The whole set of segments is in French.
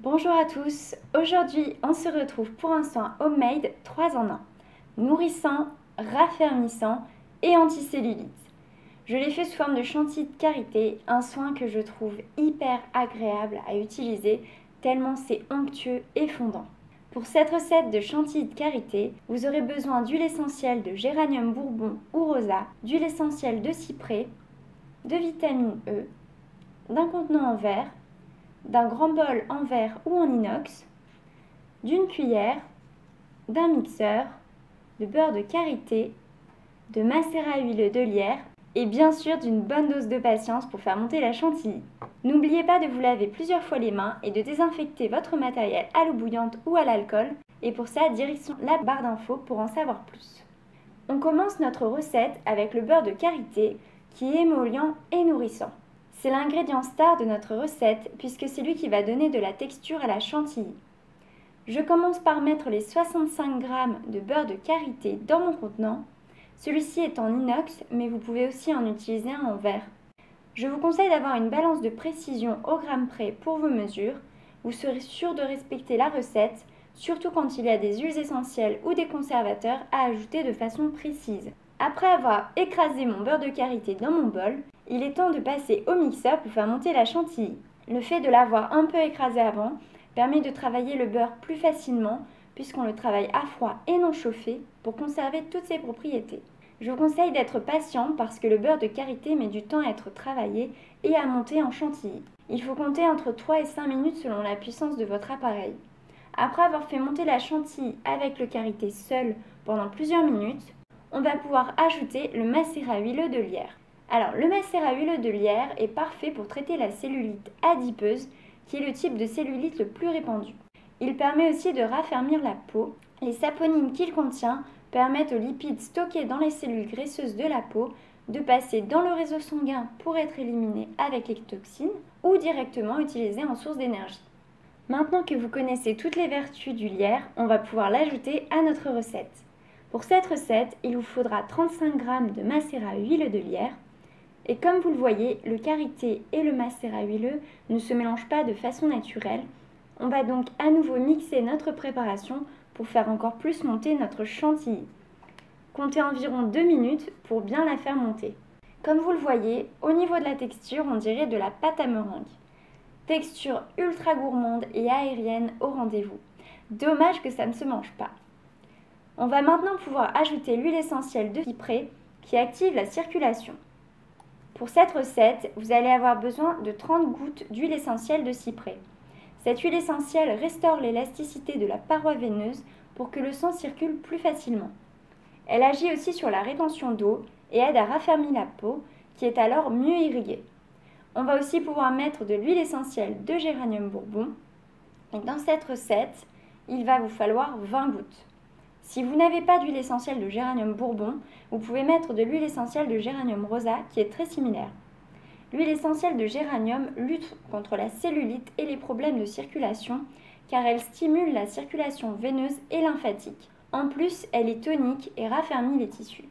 Bonjour à tous, aujourd'hui on se retrouve pour un soin homemade 3 en 1, nourrissant, raffermissant et anticellulite. Je l'ai fait sous forme de chantilly de karité, un soin que je trouve hyper agréable à utiliser tellement c'est onctueux et fondant. Pour cette recette de chantilly de karité, vous aurez besoin d'huile essentielle de géranium bourbon ou rosa, d'huile essentielle de cyprès, de vitamine E, d'un contenant en verre, d'un grand bol en verre ou en inox, d'une cuillère, d'un mixeur, de beurre de karité, de macérat à huile de lierre et bien sûr d'une bonne dose de patience pour faire monter la chantilly. N'oubliez pas de vous laver plusieurs fois les mains et de désinfecter votre matériel à l'eau bouillante ou à l'alcool. Et pour ça, direction la barre d'infos pour en savoir plus. On commence notre recette avec le beurre de karité qui est émollient et nourrissant. C'est l'ingrédient star de notre recette puisque c'est lui qui va donner de la texture à la chantilly. Je commence par mettre les 65 g de beurre de karité dans mon contenant. Celui-ci est en inox mais vous pouvez aussi en utiliser un en verre. Je vous conseille d'avoir une balance de précision au gramme près pour vos mesures. Vous serez sûr de respecter la recette, surtout quand il y a des huiles essentielles ou des conservateurs à ajouter de façon précise. Après avoir écrasé mon beurre de karité dans mon bol, il est temps de passer au mixeur pour faire monter la chantilly. Le fait de l'avoir un peu écrasé avant permet de travailler le beurre plus facilement puisqu'on le travaille à froid et non chauffé pour conserver toutes ses propriétés. Je vous conseille d'être patient parce que le beurre de karité met du temps à être travaillé et à monter en chantilly. Il faut compter entre 3 et 5 minutes selon la puissance de votre appareil. Après avoir fait monter la chantilly avec le karité seul pendant plusieurs minutes, on va pouvoir ajouter le macérat huileux de lierre. Alors, le macérat huileux de lierre est parfait pour traiter la cellulite adipeuse, qui est le type de cellulite le plus répandu. Il permet aussi de raffermir la peau. Les saponines qu'il contient permettent aux lipides stockés dans les cellules graisseuses de la peau de passer dans le réseau sanguin pour être éliminés avec les toxines ou directement utilisés en source d'énergie. Maintenant que vous connaissez toutes les vertus du lierre, on va pouvoir l'ajouter à notre recette. Pour cette recette, il vous faudra 35 g de macérat huileux de lierre. Et comme vous le voyez, le karité et le macérat huileux ne se mélangent pas de façon naturelle. On va donc à nouveau mixer notre préparation pour faire encore plus monter notre chantilly. Comptez environ 2 minutes pour bien la faire monter. Comme vous le voyez, au niveau de la texture, on dirait de la pâte à meringue. Texture ultra gourmande et aérienne au rendez-vous. Dommage que ça ne se mange pas. On va maintenant pouvoir ajouter l'huile essentielle de cyprès qui active la circulation. Pour cette recette, vous allez avoir besoin de 30 gouttes d'huile essentielle de cyprès. Cette huile essentielle restaure l'élasticité de la paroi veineuse pour que le sang circule plus facilement. Elle agit aussi sur la rétention d'eau et aide à raffermir la peau qui est alors mieux irriguée. On va aussi pouvoir mettre de l'huile essentielle de géranium bourbon. Et dans cette recette, il va vous falloir 20 gouttes. Si vous n'avez pas d'huile essentielle de géranium bourbon, vous pouvez mettre de l'huile essentielle de géranium rosa qui est très similaire. L'huile essentielle de géranium lutte contre la cellulite et les problèmes de circulation car elle stimule la circulation veineuse et lymphatique. En plus, elle est tonique et raffermit les tissus.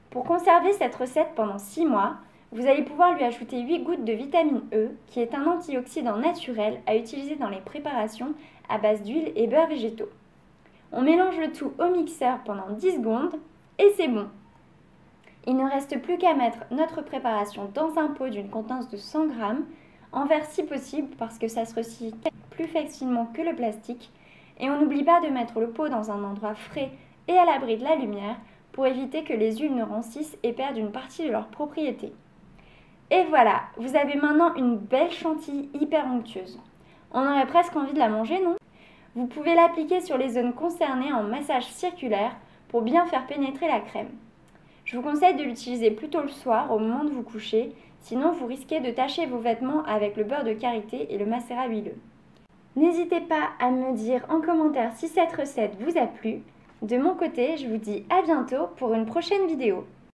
Pour conserver cette recette pendant 6 mois, vous allez pouvoir lui ajouter 8 gouttes de vitamine E qui est un antioxydant naturel à utiliser dans les préparations à base d'huile et beurre végétaux. On mélange le tout au mixeur pendant 10 secondes et c'est bon. Il ne reste plus qu'à mettre notre préparation dans un pot d'une contenance de 100 g, en verre si possible parce que ça se recycle plus facilement que le plastique. Et on n'oublie pas de mettre le pot dans un endroit frais et à l'abri de la lumière pour éviter que les huiles ne rancissent et perdent une partie de leurs propriétés. Et voilà, vous avez maintenant une belle chantilly hyper onctueuse. On aurait presque envie de la manger, non ? Vous pouvez l'appliquer sur les zones concernées en massage circulaire pour bien faire pénétrer la crème. Je vous conseille de l'utiliser plutôt le soir au moment de vous coucher, sinon vous risquez de tacher vos vêtements avec le beurre de karité et le macérat huileux. N'hésitez pas à me dire en commentaire si cette recette vous a plu. De mon côté, je vous dis à bientôt pour une prochaine vidéo.